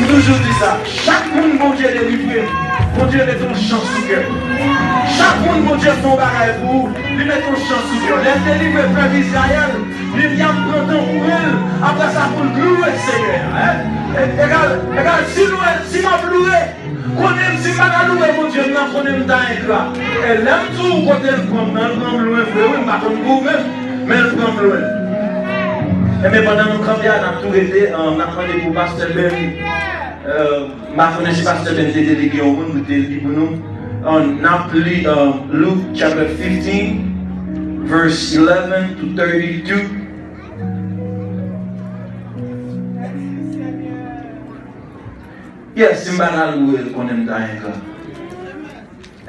Toujours dit ça. Chaque monde, mon Dieu, est délivré. Mon Dieu, met ton chance sous cœur. Chaque monde, mon Dieu, son barrage pour lui mettre ton chance sous cœur. Les délivrer le peuple Israël. Il y a un grand temps pour elle. Après ça, pour le louer, Seigneur. Regarde, si m'a loué, si m'a loué, mon Dieu, je connais dans un éclat. Elle aime tout quand elle prend loin, frère. Oui, pas comme vous même, mais elle prend loin. Mais pendant nos campagnes, on a tout été, on a demandé pour Pasteur Ben. Ma connaissance Pasteur Ben était délégué au monde, pour nous. On a lu Luke chapter 15, verse 11 to 32. Yes, c'est pas loué qu'on aime dans un gars.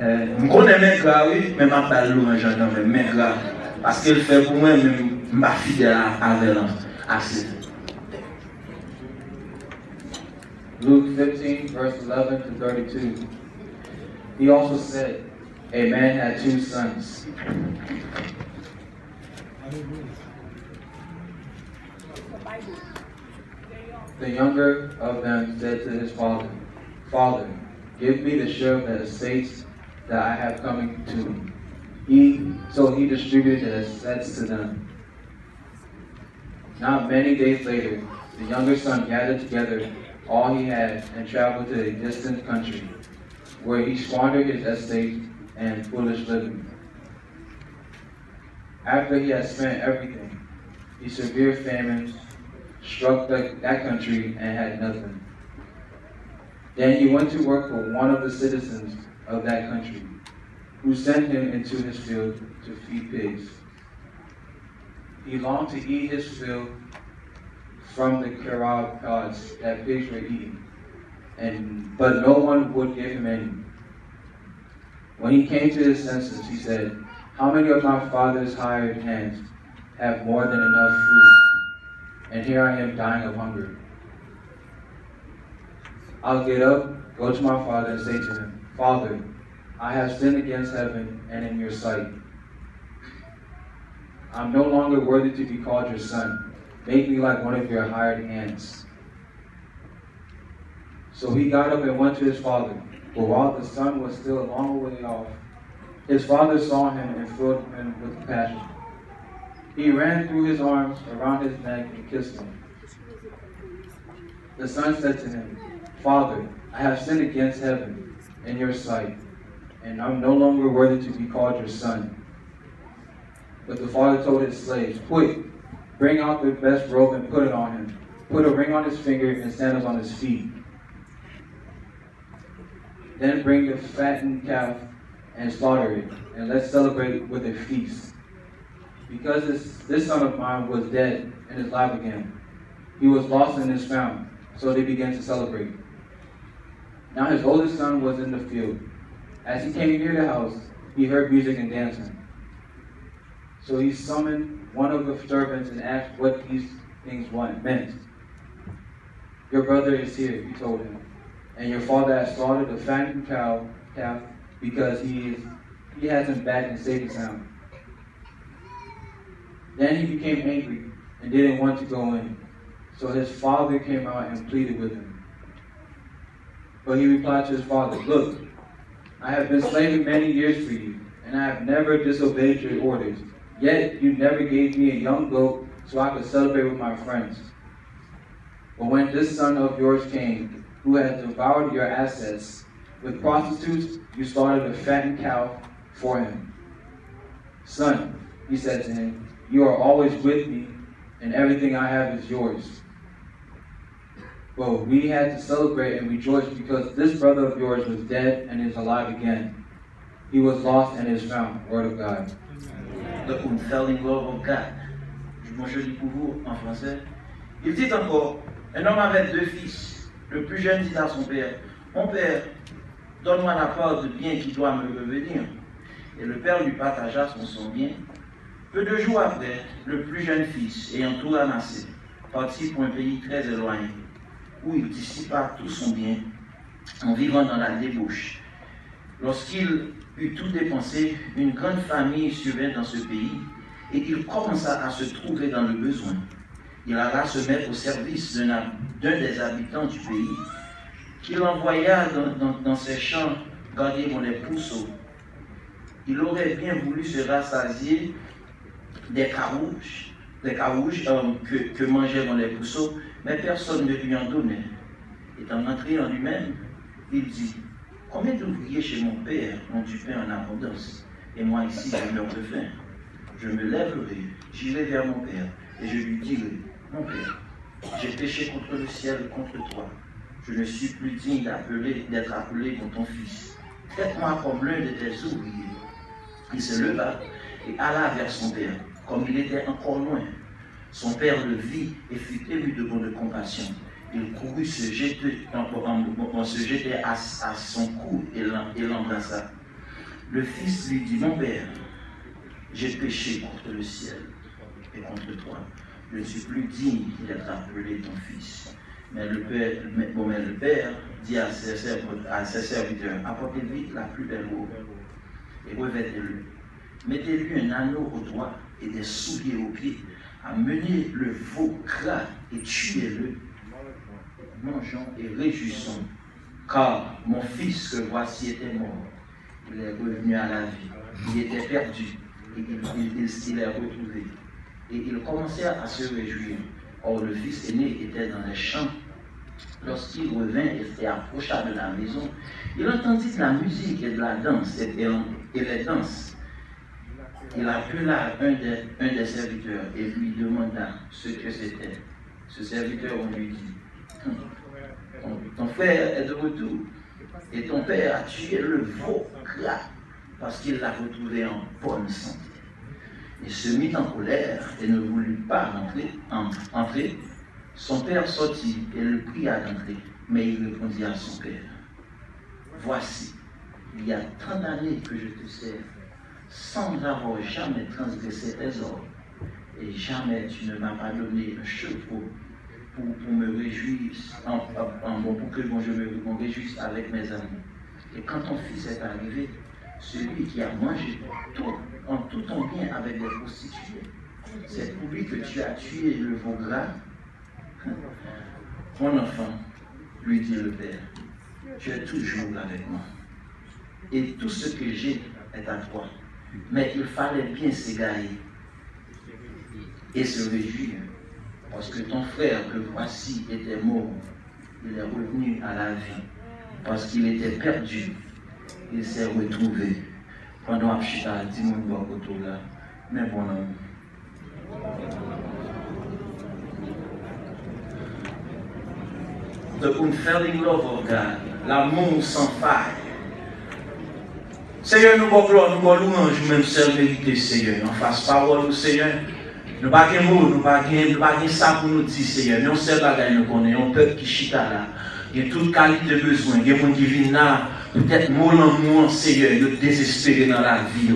Je connais mes gars, oui, mais je ne pas loué un gendarme, mes gars. Parce qu'il fait pour moi, même ma fidèle avec assez. Luke 15, verse 11 to 32. He also said, a man had two sons. The younger of them said to his father, Father, give me the share of the estates that I have coming to me. So he distributed the assets to them. Not many days later, the younger son gathered together all he had and traveled to a distant country, where he squandered his estate and foolish living. After he had spent everything, a severe famine struck that country and had nothing. Then he went to work for one of the citizens of that country, who sent him into his field to feed pigs. He longed to eat his fill from the carob pods that pigs were eating, but no one would give him any. When he came to his senses, he said, how many of my father's hired hands have more than enough food? And here I am dying of hunger. I'll get up, go to my father, and say to him, Father, I have sinned against heaven and in your sight. I'm no longer worthy to be called your son. Make me like one of your hired hands. So he got up and went to his father. But while the son was still a long way off, his father saw him and filled him with compassion. He ran through his arms around his neck and kissed him. The son said to him, Father, I have sinned against heaven and your sight, and I'm no longer worthy to be called your son. But the father told his slaves, quick, bring out the best robe and put it on him. Put a ring on his finger and sandals on his feet. Then bring the fattened calf and slaughter it, and let's celebrate with a feast. Because this son of mine was dead and is alive again. He was lost and is found. So they began to celebrate. Now his oldest son was in the field. As he came near the house, he heard music and dancing. So he summoned one of the servants and asked what these things meant. Your brother is here, he told him, and your father has slaughtered the fattened calf because he has him back and safe and sound. Then he became angry and didn't want to go in. So his father came out and pleaded with him. But he replied to his father, look, I have been slaving many years for you, and I have never disobeyed your orders. Yet you never gave me a young goat so I could celebrate with my friends. But when this son of yours came, who had devoured your assets, with prostitutes you slaughtered a fattened cow for him. Son, he said to him, you are always with me, and everything I have is yours. But we had to celebrate and rejoice because this brother of yours was dead and is alive again. He was lost and is found. Word of God. The unfailing love of God. Je lis pour vous en français. Il dit encore, un homme avait deux fils. Le plus jeune dit à son père, mon père, donne-moi la part de bien qui doit me revenir. Et le père lui partagea son bien. Peu de jours après, le plus jeune fils, ayant tout ramassé, partit pour un pays très éloigné, où il dissipa tout son bien en vivant dans la débauche. Lorsqu'il eut tout dépensé, une grande famille survint dans ce pays et il commença à se trouver dans le besoin. Il alla se mettre au service d'un des habitants du pays, qu'il envoya dans ses champs garder les pousseaux. Il aurait bien voulu se rassasier des carouges que mangeaient les pousseaux, mais personne ne lui en donnait. Étant entré en lui-même, il dit: combien d'ouvriers chez mon père ont du pain en abondance, et moi ici je meurs de faim? Je me lèverai, j'irai vers mon père, et je lui dirai: mon père, j'ai péché contre le ciel et contre toi. Je ne suis plus digne d'être appelé comme ton fils. Traite-moi comme l'un de tes ouvriers. Il se leva et alla vers son père. Comme il était encore loin, son père le vit et fut ému de bonne compassion. Il courut se jeter à son cou et l'embrassa. Le fils lui dit: mon père, j'ai péché contre le ciel et contre toi. Je ne suis plus digne d'être appelé ton fils. Mais le père dit à ses serviteurs: apportez vite la plus belle robe et revêtez-le. Mettez-lui un anneau au doigt et des souliers aux pieds. Amenez le veau gras et tuez-le. Mangeons et réjouissons, car mon fils que voici était mort. Il est revenu à la vie. Il était perdu et il est retrouvé. Et ils commencèrent à se réjouir. Or, le fils aîné était dans les champs. Lorsqu'il revint et s'approcha de la maison, il entendit de la musique et de la danse et les danses. Il appela un des serviteurs et lui demanda ce que c'était. Ce serviteur, on lui dit: ton frère est de retour et ton père a tué le veau gras parce qu'il l'a retrouvé en bonne santé. Il se mit en colère et ne voulut pas entrer. Son père sortit et le pria d'entrer, mais il répondit à son père: voici, il y a tant d'années que je te sers, sans avoir jamais transgressé tes ordres, et jamais tu ne m'as pas donné un chevreau pour me réjouir, pour que je me réjouisse avec mes amis. Et quand ton fils est arrivé, celui qui a mangé en tout ton bien avec des prostituées, c'est pour lui que tu as tué le veau gras. Mon enfant, lui dit le père, tu es toujours avec moi, et tout ce que j'ai est à toi. Mais il fallait bien s'égarer et se réjouir, parce que ton frère que voici était mort, il est revenu à la vie, parce qu'il était perdu, il s'est retrouvé. Pendant que je suis à 10 mois autour là, mais mon homme. The unfailing love of God, l'amour sans faille. Seigneur, nous avons gloire, nous avons louange, même seule vérité, Seigneur. En face parole, au Seigneur. Nous n'avons pas de mots, nous n'avons pas de ça pour nous dire, Seigneur. Nous sommes bagaille, nous connaissons. Un peuple qui chita là. Il y a toute qualité de besoin. Il y a des gens qui viennent là, peut-être mot en mot, Seigneur, de désespérer dans la vie.